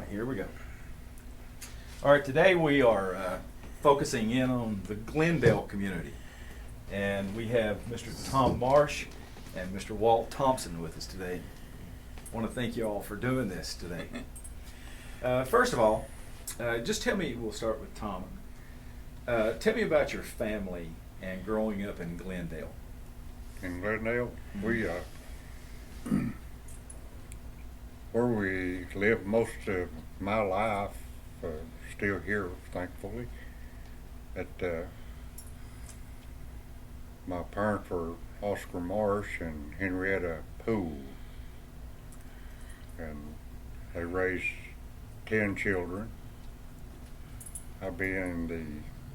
right, here we go. All right, today we are focusing in on the Glendale community. And we have Mr. Tom Marsh and Mr. Walt Thompson with us today. I want to thank you all for doing this today. First of all, just tell me, we'll start with Tom. Tell me about your family and growing up in Glendale. In Glendale, we where we lived most of my life, still here, thankfully. My parents were Oscar Marsh and Henrietta Poole, and they raised 10 children.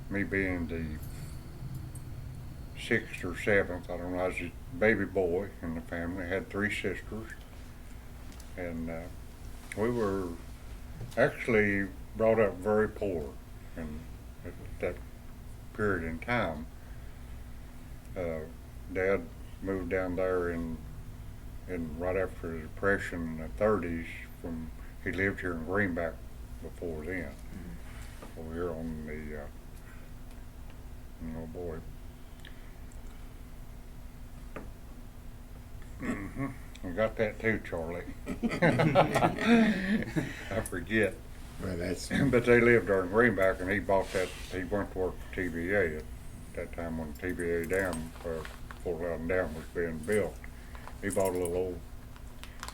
Me being the sixth or seventh, I don't know, I was a baby boy in the family. I had 3 sisters, and we were actually brought up very poor in at that period in time. Dad moved down there in right after the Depression in the 30s. He lived here in Greenback before then. Over here on the oh boy. I got that too, Charlie. I forget. Well, that's But they lived there in Greenback, and he bought that. He went to work for TVA at that time when TVA Dam, Fort Loudon Dam was being built. He bought a little old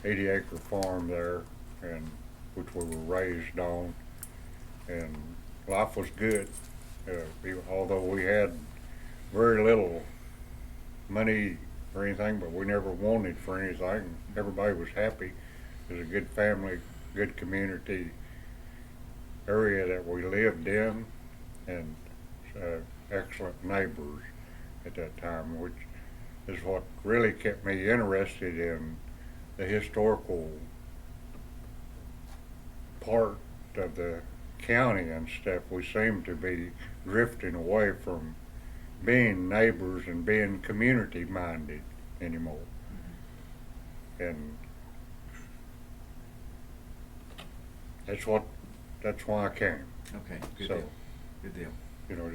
80-acre farm there, and which we were raised on, and life was good. Although we had very little money or anything, but we never wanted for anything. Everybody was happy. It was a good family, good community area that we lived in, and excellent neighbors at that time, which is what really kept me interested in the historical part of the county and stuff. We seem to be drifting away from being neighbors and being community minded anymore. And that's why I came. Okay, good So, deal. Good deal. You know,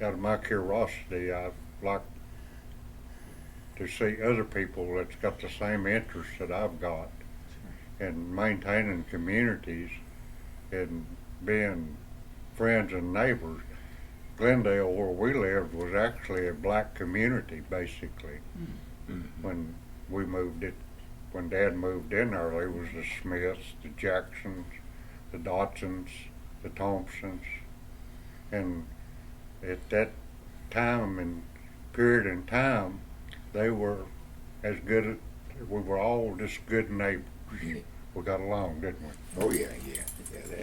out of my curiosity, I like to see other people that's got the same interests that I've got, and maintaining communities and being friends and neighbors. Glendale, where we lived, was actually a black community, basically. When we moved it, when Dad moved in there, there was the Smiths, the Jacksons, the Dotsons, the Thompsons, and at that time and period in time, they were as good as, we were all just good neighbors. We got along, didn't we? oh yeah.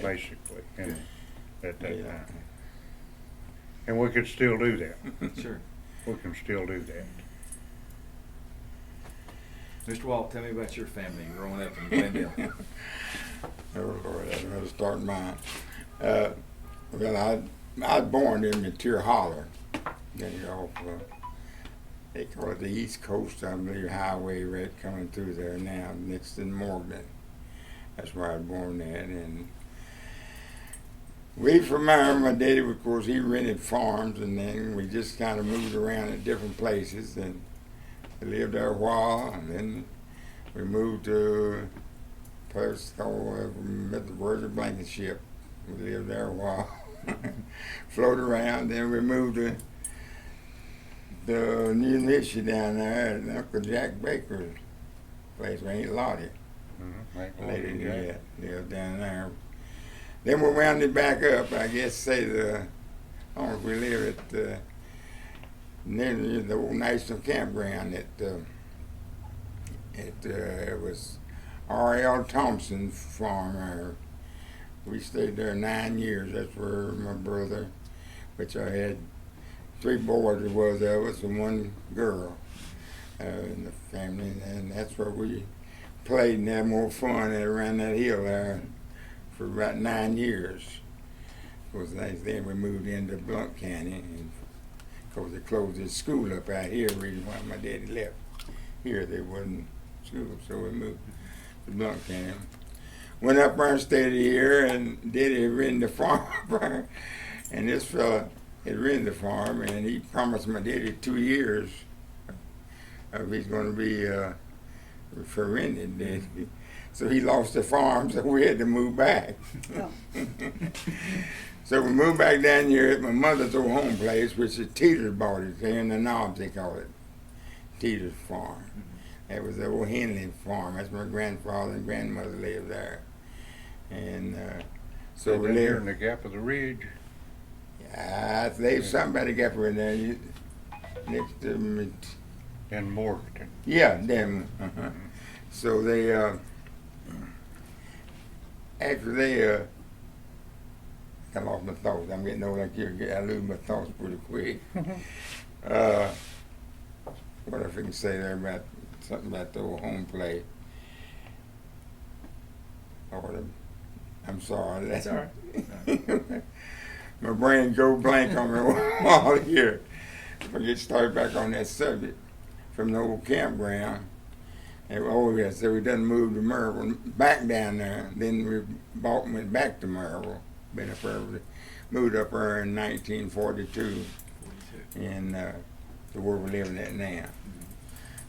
Basically, and at that time. And we could still do that. Sure. We can still do that. Mr. Walt, tell me about your family growing up in Glendale. Oh Lord, I'm gonna start mine. Well, I was born in Material Holler, off they call it the East Coast, I believe, highway right coming through there now, next to Morgan. That's where I was born at, and we from there, my daddy, of course, he rented farms, and then we just kind of moved around at different places, and we lived there a while, and then we moved to a place called Mr. Blankenship. We lived there a while, floated around, then we moved to the New Mission down there at Uncle Jack Baker's place, Ain't Lottie. Later, yeah, lived down there. Then we wound it back up, I guess, we live at near the old National Campground it was R.L. Thompson farm. We stayed there 9 years. That's where my brother, which I had 3 boys there was of us and 1 girl in the family, and that's where we played and had more fun around that hill there for about 9 years. Of course, then we moved into Blunt County, and of course they closed his school up out here. Reason why my daddy left here, there wasn't school, so we moved to Blunt County. went up there and stayed here, and Daddy had rented the farm up there. And this fella had rented the farm, and he promised my daddy 2 years of he's going to be for rented. Daddy. So he lost the farm, so we had to move back. Oh. So we moved back down here at my mother's old home place, which is Teeter's bought it there in the Knobs, they call it. Teeter's farm. That was the old Henley farm. That's my grandfather and grandmother lived there. And so we Down here in lived. the gap of the ridge. There's something about the gap in there. Next to me. In Morganton. Yeah, them. Uh-huh. So they, after they, I lost my thoughts. I'm getting old like you. I lose my thoughts pretty quick. What if I can say there about something about the old home play? I'm sorry. That's all right. My brain go blank on me while here. If I get started back on that subject from the old campground. And so we done moved to Maryville, back down there. Then we went back to Maryville. Been up there, moved up there in 1942, and to where we're living at now.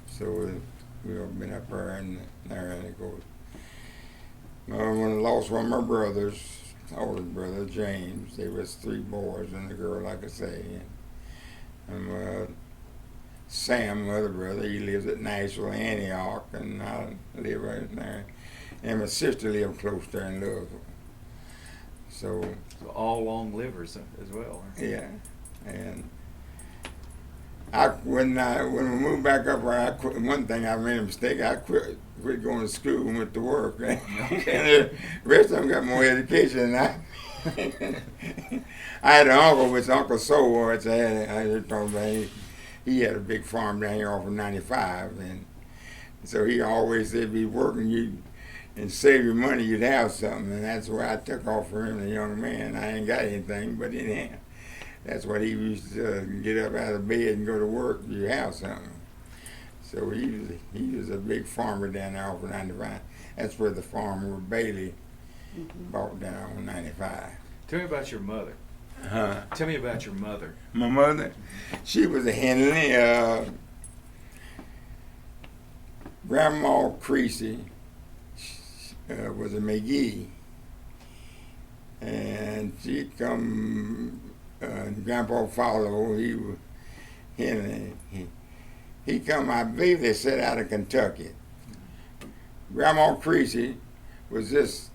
So we've been up there and it goes. When I lost one of my brothers, older brother James, there was 3 boys and a girl, like I say. And Sam, my other brother, he lives at Nashville, Antioch, and I live right there. And my sister lived close there in Louisville. So all long livers as well. yeah, and when we moved back up there, I quit. One thing I made a mistake. I quit going to school and went to work. And the rest of them got more education than I. I had an uncle, which Uncle Soul, which I told me he had a big farm down here off of 95, and so he always said, "Be working and save your money, you'd have something." And that's where I took off for him, a young man. I ain't got anything, but anyhow, that's what he used to get up out of bed and go to work. You have something. So he was a big farmer down there off of 95. That's where the farm where Bailey bought down on 95. Tell me about your mother. Tell me about your mother. My mother, she was a Henley. Grandma Creasy was a McGee, and she come. Grandpa Follow, he was Henley. He come. I believe they said out of Kentucky. Grandma Creasy was just.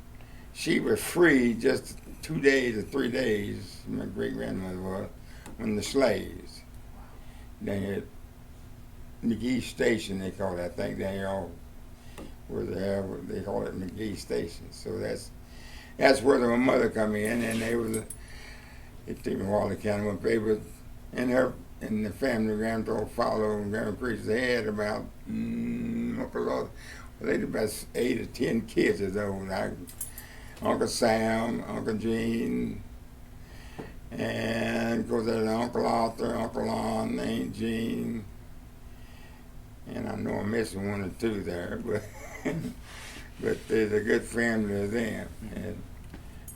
She was free just 2 days or 3 days. My great grandmother was when the slaves. Down here at McGee Station, they call it. I think down here all where they call it McGee Station. So that's where my mother come in, and they was. It took me a while to count them up. They was in the family. Grandpa Follow and Grandma Creasy. They had about they had about 8 or 10 kids of those. Uncle Sam, Uncle Gene, and of course there's Uncle Arthur, Uncle Lon, Aunt Jean, and I know I'm missing 1 or 2 there, but there's a good family of them.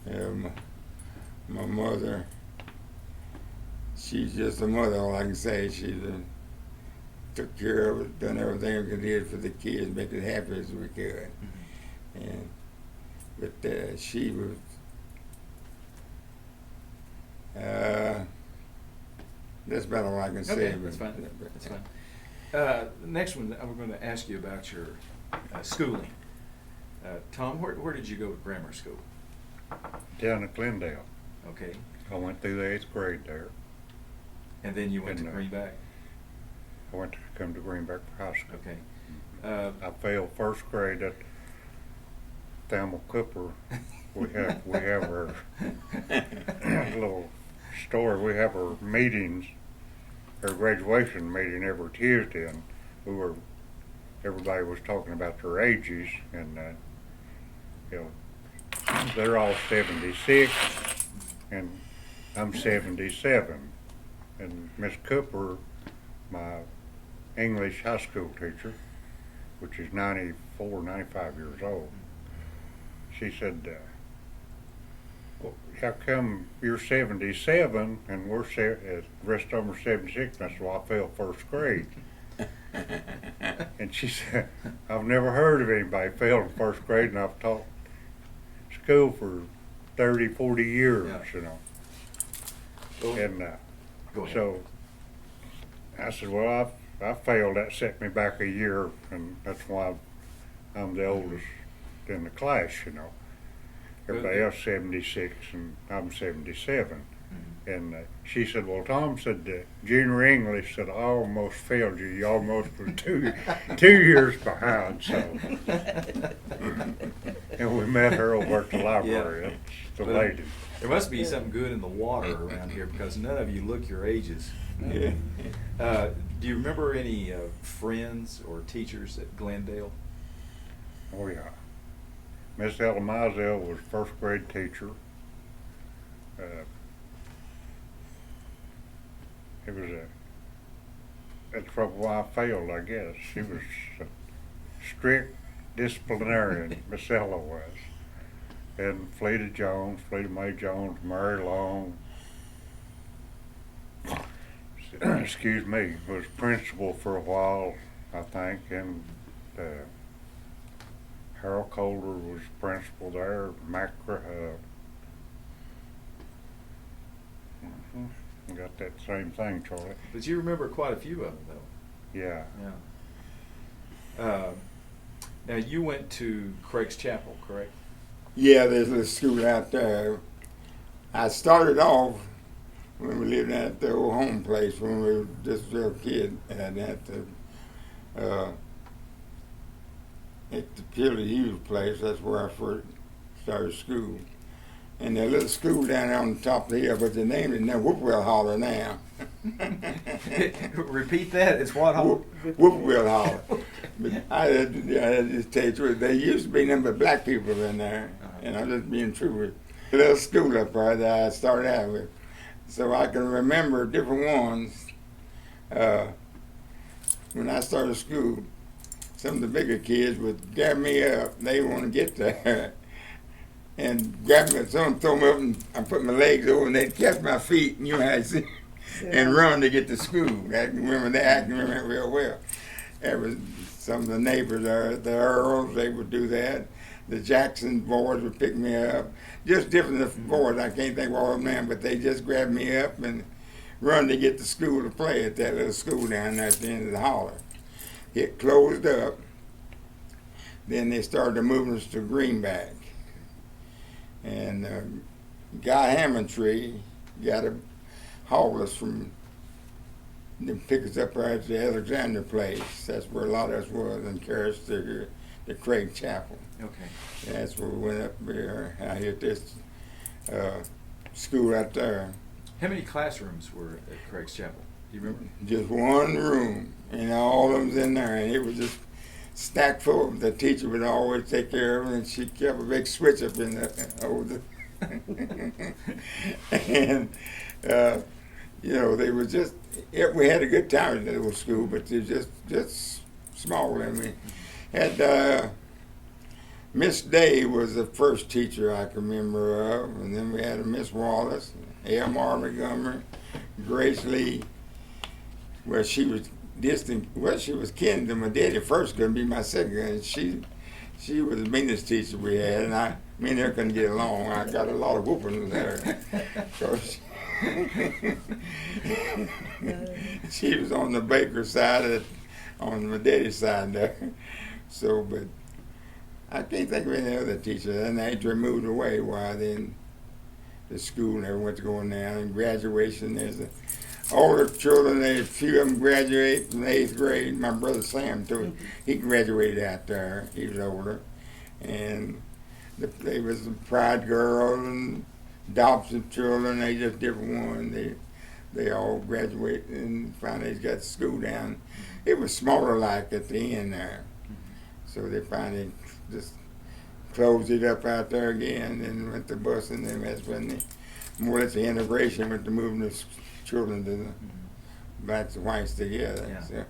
And my mother, she's just a mother, all I can say. She took care of it, done everything we did for the kids, make it happy as we could. But she was, that's about all I can say. Okay, that's fine. That's fine. The next one, we're going to ask you about your schooling. Tom, where did you go to grammar school? Down at Glendale. Okay. I went through the 8th grade there. And then you went to And, Greenback? I went to come to Greenback for high school. Okay. I failed 1st grade at Thelma Cooper. We have our little story. We have our meetings, our graduation meeting every Tuesday, and everybody was talking about their ages, and they're all 76, and I'm 77, and Miss Cooper, my English high school teacher, which is 94, 95 years old. she said, well, how come you're 77 and the rest of them are 76? And I said, well, I failed first grade. And she said, I've never heard of anybody failing first grade, and I've taught school for 30, 40 years, Yeah. you know. Go And ahead. so I said, well, I failed. That set me back a year, and that's why I'm the oldest in the class, you know. Everybody else 76, and I'm 77. And she said, well, Tom said, junior English said, I almost failed you. You almost were two years behind. So, and we met her over at the library. That's the lady. There must be something good in the water around here because none of you look your ages. Do you remember any friends or teachers at Glendale? Oh, yeah. Miss Ella Mizell was first grade teacher. It was that's probably why I failed, I guess. She was a strict disciplinarian, Miss Ella was. And Fleda Mae Jones, Mary Long, excuse me, was principal for a while, I think, and Harold Calder was principal there. Got that same thing, Charlie. But you remember quite a few of them, though. Yeah. Yeah. Now you went to Craig's Chapel, correct? Yeah, there's a school out there. I started off when we lived at the old home place when we were just a little kid, and at the Pilly Hughes place. That's where I first started school. And that little school down there on the top of the hill, but the name is now Whipwell Holler now. Repeat that. It's what? Whipwell Holler. But I just tell you the truth. There used to be nothing but black people in there, and I'm just being true with the little school up there that I started out with. So I can remember different ones. When I started school, some of the bigger kids would grab me up. They want to get there. And grab me, someone throw me up, and I put my legs over, and they'd catch my feet, and you know how I see, and run to get to school. I can remember that. I can remember it real well. There was some of the neighbors there, the Earls, they would do that. The Jackson boys would pick me up. Just different boys. I can't think of all of them now, but they just grabbed me up and run to get to school to play at that little school down there at the end of the holler. It closed up. Then they started moving us to Greenback. And Guy Hammondtree got to haul us from, then pick us up right at the Alexander place. That's where a lot of us was, and carry us to the Craig Chapel. Okay. That's where we went up there. I hit this school out there. How many classrooms were at Craig's Chapel? Do you remember? Just one room, and all of them's in there, and it was just stacked full. The teacher would always take care of it, and she kept a big switch up in the over the and you know, they were just we had a good time in the little school, but they were just small. And we had Miss Day was the first teacher I can remember of, and then we had a Miss Wallace, A.M.R. Montgomery, Grace Lee. Well, she was distant. Well, she was kin to my daddy first, couldn't be my second. And she was the meanest teacher we had, and me and her couldn't get along. I got a lot of whooping with her. She was on the baker side, on my daddy's side there. So, but I can't think of any other teacher. And after they moved away, why then the school never went to going down. And graduation, there's older children, a few of them graduate from the 8th grade. My brother Sam, too, he graduated out there. He was older. And they was the Pride girls and Thompson children, they just different ones. They all graduated and finally got to school down. It was smaller like at the end there. So they finally just closed it up out there again and went to bus, and then that's when more or less the integration with the moving the children to the blacks and whites together. Yeah. So.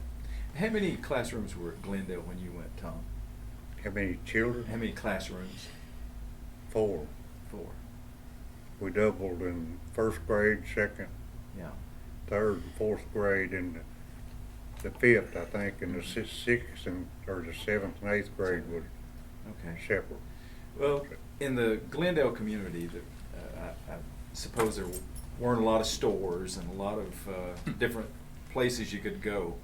How many classrooms were at Glendale when you went, Tom? How many children? How many classrooms? 4. 4. We doubled in first grade, second, Yeah. third, and fourth grade, and the fifth, I think, and the sixth and or the seventh and eighth grade was Okay. separate. Well, in the Glendale community, I suppose there weren't a lot of stores and a lot of different places you could go.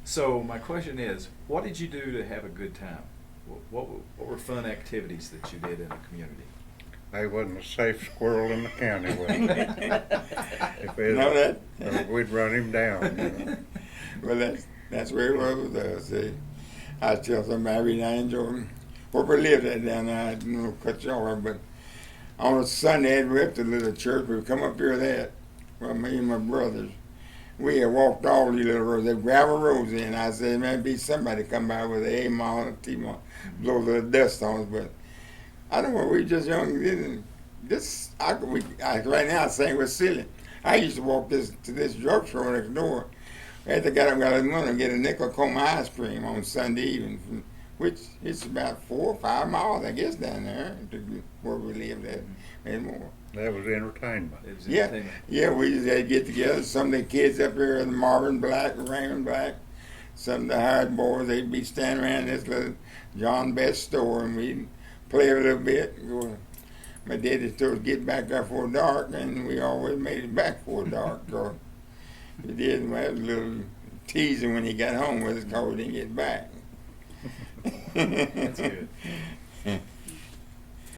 So my question is, what did you do to have a good time? What were fun activities that you did in the community? I wasn't a safe squirrel in the county, was I? If it, No, that- we'd run him down. You know. Well, that's where it was with us. See, I tell somebody I enjoy where we lived at down there. I don't know, cut you off, but on a Sunday we went to the little church. We come up here that. Well, me and my brothers, we had walked all these little roads. They gravel roads in. I said, man, be somebody come by with an A-mile and a T-mile, blow a little dust on us. But I don't know. We just young. Didn't this? Right now I think we're silly. I used to walk to this drugstore next door. I had to get up, got a money, get a nickel cone ice cream on Sunday evening, which it's about 4 or 5 miles, I guess, down there to where we lived at, maybe more. That was entertainment. It was Yeah, entertainment. yeah, we just had to get together. Some of the kids up here, the Marvin Black, Raymond Black, some of the hired boys, they'd be standing around this little John Best store, and we'd play a little bit. My daddy told us to get back there before dark, and we always made it back before dark. So we did. We had a little teasing when he got home with us because we didn't get back. That's good.